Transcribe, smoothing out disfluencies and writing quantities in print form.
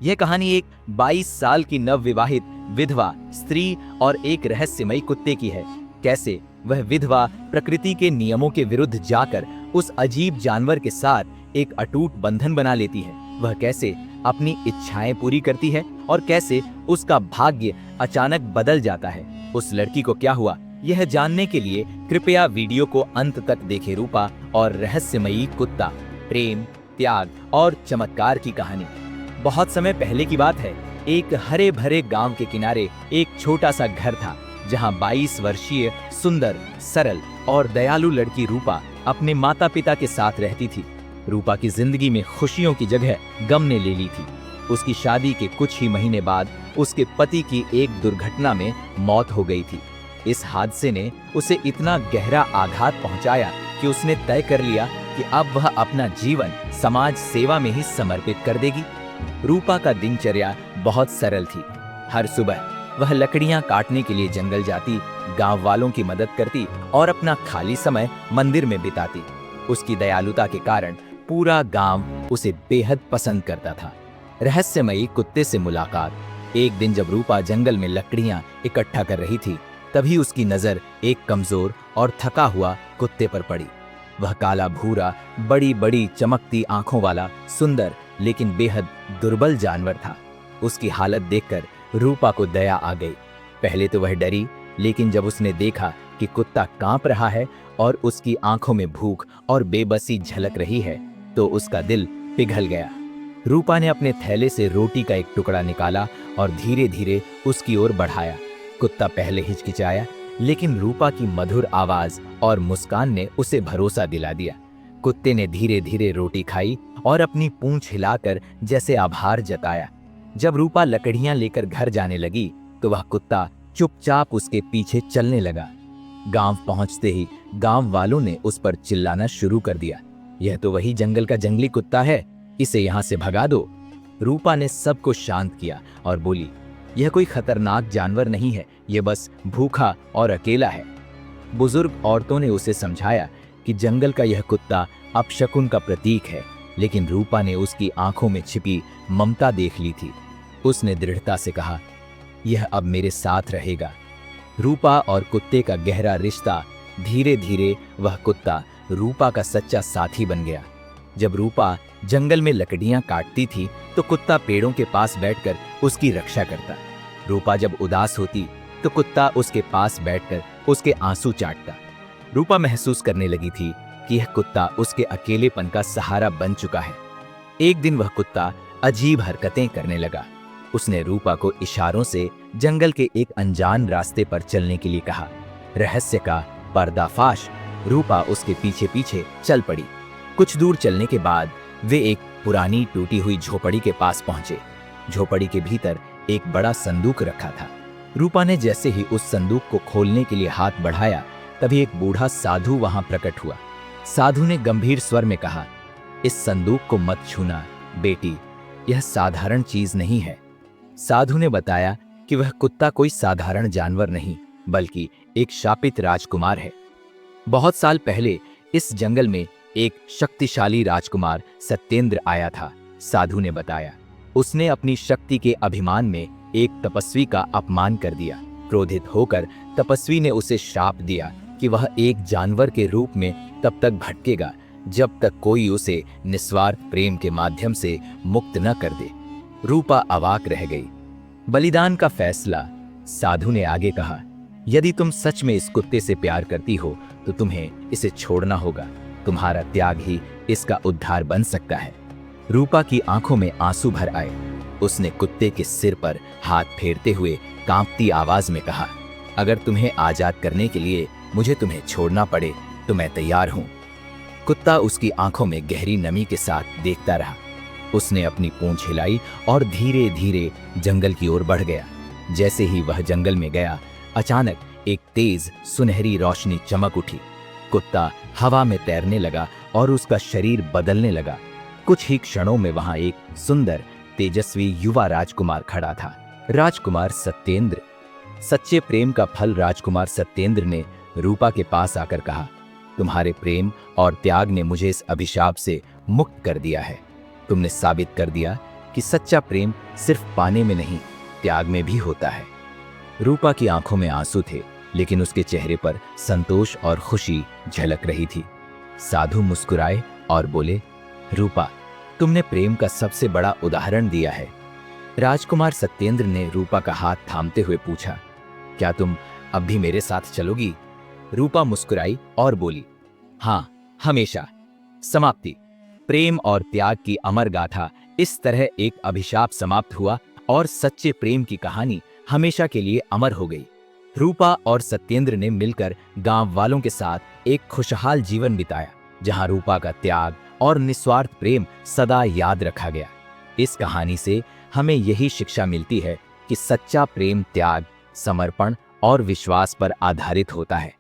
यह कहानी एक 22 साल की नवविवाहित विधवा स्त्री और एक रहस्यमयी कुत्ते की है। कैसे वह विधवा प्रकृति के नियमों के विरुद्ध जाकर उस अजीब जानवर के साथ एक अटूट बंधन बना लेती है, वह कैसे अपनी इच्छाएं पूरी करती है और कैसे उसका भाग्य अचानक बदल जाता है। उस लड़की को क्या हुआ, यह जानने के लिए कृपया वीडियो को अंत तक देखें। रूपा और रहस्यमयी कुत्ता, प्रेम, त्याग और चमत्कार की कहानी। बहुत समय पहले की बात है। एक हरे भरे गांव के किनारे एक छोटा सा घर था, जहां 22 वर्षीय सुंदर, सरल और दयालु लड़की रूपा अपने माता पिता के साथ रहती थी। रूपा की जिंदगी में खुशियों की जगह गम ने ले ली थी। उसकी शादी के कुछ ही महीने बाद उसके पति की एक दुर्घटना में मौत हो गई थी। इस हादसे ने उसे इतना गहरा आघात पहुंचाया कि उसने तय कर लिया कि अब वह अपना जीवन समाज सेवा में ही समर्पित कर देगी। रूपा का दिनचर्या बहुत सरल थी। हर सुबह वह लकड़ियां काटने के लिए जंगल जाती, गांव वालों की मदद करती और अपना खाली समय मंदिर में बिताती। उसकी दयालुता के कारण पूरा गांव उसे बेहद पसंद करता था। रहस्यमयी कुत्ते से मुलाकात। एक दिन जब रूपा जंगल में लकड़ियां इकट्ठा कर रही थी, तभी उसकी नजर एक कमजोर और थका हुआ कुत्ते पर पड़ी। वह काला भूरा, बड़ी बड़ी चमकती आंखों वाला, सुंदर लेकिन बेहद दुर्बल जानवर था। उसकी हालत देखकर रूपा को दया आ गई। पहले तो वह डरी, लेकिन जब उसने देखा कि कुत्ता कांप रहा है और उसकी आंखों में भूख और बेबसी झलक रही है, तो उसका दिल पिघल गया। रूपा ने अपने थैले से रोटी का एक टुकड़ा निकाला और धीरे धीरे उसकी ओर बढ़ाया। कुत्ता पहले हिचकिचाया, लेकिन रूपा की मधुर आवाज और मुस्कान ने उसे भरोसा दिला दिया। कुत्ते ने धीरे धीरे रोटी खाई और अपनी पूंछ हिलाकर जैसे आभार जताया। जब रूपा लकड़ियां लेकर घर जाने लगी, तो वह कुत्ता चुपचाप उसके पीछे चलने लगा। गांव पहुंचते ही गांव वालों ने उस पर चिल्लाना शुरू कर दिया, यह तो वही जंगल का जंगली कुत्ता है, इसे यहां से भगा दो। रूपा ने सबको शांत किया और बोली, यह कोई खतरनाक जानवर नहीं है, यह बस भूखा और अकेला है। बुजुर्ग औरतों ने उसे समझाया कि जंगल का यह कुत्ता अपशकुन का प्रतीक है, लेकिन रूपा ने उसकी आंखों में छिपी ममता देख ली थी। उसने दृढ़ता से कहा, यह अब मेरे साथ रहेगा। रूपा और कुत्ते का गहरा रिश्ता, धीरे धीरे वह कुत्ता रूपा का सच्चा साथी बन गया। जब रूपा जंगल में लकड़ियां काटती थी, तो कुत्ता पेड़ों के पास बैठकर उसकी रक्षा करता। रूपा जब उदास होती, तो कुत्ता उसके पास बैठकर उसके आंसू चाटता। रूपा महसूस करने लगी थी कि यह कुत्ता उसके अकेलेपन का सहारा बन चुका है। एक दिन वह कुत्ता अजीब हरकतें करने लगा। उसने रूपा को इशारों से जंगल के एक अनजान रास्ते पर चलने के लिए कहा। रहस्य का पर्दाफाश। रूपा उसके पीछे पीछे चल पड़ी। कुछ दूर चलने के बाद वे एक पुरानी टूटी हुई झोपड़ी के पास पहुंचे। झोपड़ी के भीतर एक बड़ा संदूक रखा था। रूपा ने जैसे ही उस संदूक को खोलने के लिए हाथ बढ़ाया, तभी एक बूढ़ा साधु वहां प्रकट हुआ। साधु ने गंभीर स्वर में कहा, इस संदूक को मत छूना बेटी, यह साधारण चीज नहीं है। साधु ने बताया कि वह कुत्ता कोई साधारण जानवर नहीं, बल्कि एक शापित राजकुमार है। बहुत साल पहले इस जंगल में एक शक्तिशाली राजकुमार सत्येंद्र आया था। साधु ने बताया, उसने अपनी शक्ति के अभिमान में एक तपस्वी का अपमान कर दिया। क्रोधित होकर तपस्वी ने उसे श्राप दिया कि वह एक जानवर के रूप में तब तक भटकेगा जब तक कोई उसे निस्वार्थ प्रेम के माध्यम से मुक्त न कर दे। रूपा अवाक रह गई। बलिदान का फैसला। साधु ने आगे कहा, यदि तुम सच में इस कुत्ते से प्यार करती हो, तो तुम्हें इसे छोड़ना होगा। तुम्हारा त्याग ही इसका उद्धार बन सकता है। रूपा की आंखों में आंसू भर आए। उसने कुत्ते के सिर पर हाथ फेरते हुए कांपती आवाज में कहा, अगर तुम्हें आजाद करने के लिए मुझे तुम्हें छोड़ना पड़े, तो मैं तैयार हूं। कुत्ता उसकी आंखों में गहरी नमी के साथ देखता रहा। उसने अपनी पूंछ हिलाई और धीरे धीरे जंगल की ओर बढ़ गया। जैसे ही वह जंगल में गया, अचानक एक तेज सुनहरी रोशनी चमक उठी। कुत्ता हवा में तैरने लगा और उसका शरीर बदलने लगा। कुछ ही क्षणों में वहां एक सुंदर, तेजस्वी युवा राजकुमार खड़ा था। राजकुमार सत्येंद्र। सच्चे प्रेम का फल राजकुमार सत्येंद्र ने रूपा के पास आकर कहा, तुम्हारे प्रेम और त्याग ने मुझे इस अभिशाप से मुक्त कर दिया है। तुमने साबित कर दिया कि सच्चा प्रेम सिर्फ पाने में नहीं, त्याग में भी होता है। रूपा की आंखों में आंसू थे, लेकिन उसके चेहरे पर संतोष और खुशी झलक रही थी। साधु मुस्कुराए और बोले, रूपा, तुमने प्रेम का सबसे बड़ा उदाहरण दिया है। राजकुमार सत्येंद्र ने रूपा का हाथ थामते हुए पूछा, क्या तुम अब भी मेरे साथ चलोगी? रूपा मुस्कुराई और बोली, हाँ, हमेशा। समाप्ति। प्रेम और त्याग की अमर गाथा इस तरह एक अभिशाप समाप्त हुआ और सच्चे प्रेम की कहानी हमेशा के लिए अमर हो गई। रूपा और सत्येंद्र ने मिलकर गांव वालों के साथ एक खुशहाल जीवन बिताया, जहां रूपा का त्याग और निस्वार्थ प्रेम सदा याद रखा गया। इस कहानी से हमें यही शिक्षा मिलती है कि सच्चा प्रेम त्याग, समर्पण और विश्वास पर आधारित होता है।